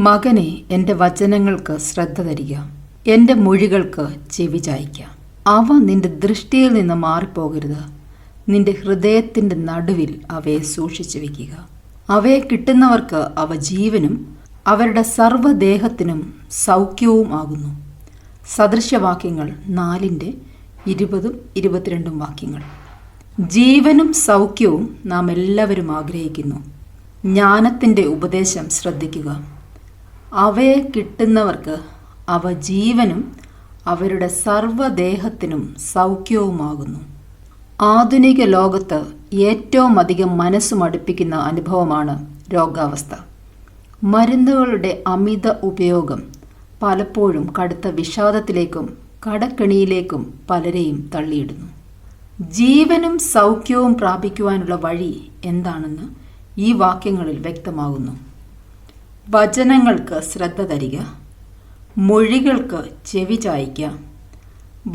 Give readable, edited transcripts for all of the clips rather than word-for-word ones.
മകനെ, എൻ്റെ വചനങ്ങൾക്ക് ശ്രദ്ധ തരിക, എൻ്റെ മൊഴികൾക്ക് ചെവി ചായ്ക്കുക. അവ നിന്റെ ദൃഷ്ടിയിൽ നിന്ന് മാറിപ്പോകരുത്. നിന്റെ ഹൃദയത്തിൻ്റെ നടുവിൽ അവയെ സൂക്ഷിച്ചു വയ്ക്കുക. അവയെ കിട്ടുന്നവർക്ക് അവ ജീവനും അവരുടെ സർവ്വദേഹത്തിനും സൗഖ്യവും ആകുന്നു. സദൃശവാക്യങ്ങൾ 4:20-22 വാക്യങ്ങൾ. ജീവനും സൗഖ്യവും നാം എല്ലാവരും ആഗ്രഹിക്കുന്നു. ജ്ഞാനത്തിൻ്റെ ഉപദേശം ശ്രദ്ധിക്കുക. അവയെ കിട്ടുന്നവർക്ക് അവ ജീവനും അവരുടെ സർവ്വദേഹത്തിനും സൗഖ്യവുമാകുന്നു. ആധുനിക ലോകത്ത് ഏറ്റവും അധികം മനസ്സ് മടുപ്പിക്കുന്ന അനുഭവമാണ് രോഗാവസ്ഥ. മരുന്നുകളുടെ അമിത ഉപയോഗം പലപ്പോഴും കടുത്ത വിഷാദത്തിലേക്കും കടക്കെണിയിലേക്കും പലരെയും തള്ളിയിടുന്നു. ജീവനും സൗഖ്യവും പ്രാപിക്കുവാനുള്ള വഴി എന്താണെന്ന് ഈ വാക്യങ്ങളിൽ വ്യക്തമാകുന്നു. വചനങ്ങൾക്ക് ശ്രദ്ധ തരിക, മൊഴികൾക്ക് ചെവി ചായ്ക്കുക.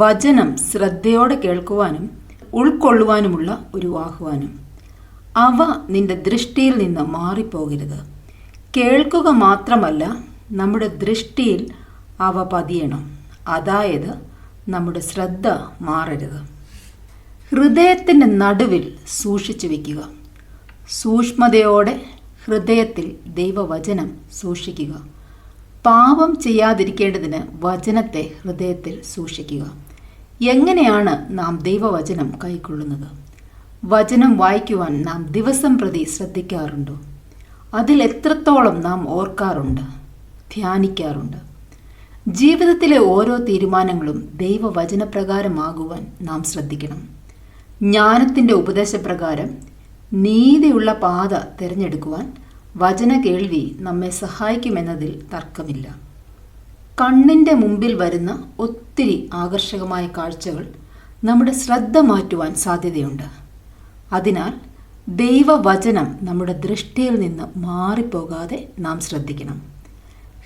വചനം ശ്രദ്ധയോടെ കേൾക്കുവാനും ഉൾക്കൊള്ളുവാനുമുള്ള ഒരു ആഹ്വാനം. അവ നിന്റെ ദൃഷ്ടിയിൽ നിന്ന് മാറിപ്പോകരുത്. കേൾക്കുക മാത്രമല്ല, നമ്മുടെ ദൃഷ്ടിയിൽ അവ പതിയണം. അതായത് നമ്മുടെ ശ്രദ്ധ മാറരുത്. ഹൃദയത്തിൻ്റെ നടുവിൽ സൂക്ഷിച്ചു വയ്ക്കുക. സൂക്ഷ്മതയോടെ ഹൃദയത്തിൽ ദൈവവചനം സൂക്ഷിക്കുക. പാപം ചെയ്യാതിരിക്കേണ്ടതിന് വചനത്തെ ഹൃദയത്തിൽ സൂക്ഷിക്കുക. എങ്ങനെയാണ് നാം ദൈവവചനം കൈക്കൊള്ളുന്നത്? വചനം വായിക്കുവാൻ നാം ദിവസം പ്രതി ശ്രദ്ധിക്കാറുണ്ടോ? അതിൽ എത്രത്തോളം നാം ഓർക്കാറുണ്ട്, ധ്യാനിക്കാറുണ്ട്? ജീവിതത്തിലെ ഓരോ തീരുമാനങ്ങളും ദൈവവചനപ്രകാരമാകുവാൻ നാം ശ്രദ്ധിക്കണം. ജ്ഞാനത്തിൻ്റെ ഉപദേശപ്രകാരം നീതിയുള്ള പാത തിരഞ്ഞെടുക്കുവാൻ വചന കേൾവി നമ്മെ സഹായിക്കുമെന്നതിൽ തർക്കമില്ല. കണ്ണിൻ്റെ മുമ്പിൽ വരുന്ന ഒത്തിരി ആകർഷകമായ കാഴ്ചകൾ നമ്മുടെ ശ്രദ്ധ മാറ്റുവാൻ സാധ്യതയുണ്ട്. അതിനാൽ ദൈവവചനം നമ്മുടെ ദൃഷ്ടിയിൽ നിന്ന് മാറിപ്പോകാതെ നാം ശ്രദ്ധിക്കണം.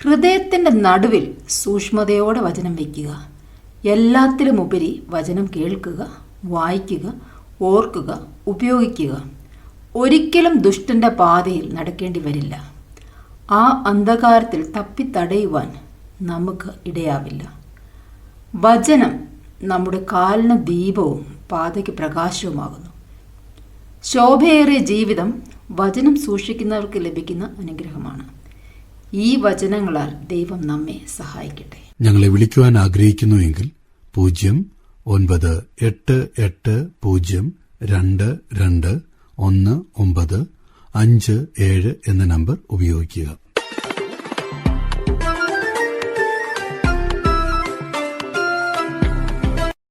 ഹൃദയത്തിൻ്റെ നടുവിൽ സൂക്ഷ്മതയോടെ വചനം വയ്ക്കുക. എല്ലാത്തിലുമുപരി വചനം കേൾക്കുക, വായിക്കുക, ഓർക്കുക, ഉപയോഗിക്കുക. ഒരിക്കലും ദുഷ്ടൻ്റെ പാതയിൽ നടക്കേണ്ടി വരില്ല. ആ അന്ധകാരത്തിൽ തപ്പിത്തടയുവാൻ നമുക്ക് ഇടയാവില്ല. വചനം നമ്മുടെ കാലിന് ദീപവും പാതയ്ക്ക് പ്രകാശവുമാകുന്നു. ശോഭയേറിയ ജീവിതം വചനം സൂക്ഷിക്കുന്നവർക്ക് ലഭിക്കുന്ന അനുഗ്രഹമാണ്. ഈ വചനങ്ങളാൽ ദൈവം നമ്മെ സഹായിക്കട്ടെ. ഞങ്ങളെ വിളിക്കുവാൻ ആഗ്രഹിക്കുന്നുവെങ്കിൽ 09880221957 എന്ന നമ്പർ ഉപയോഗിക്കുക.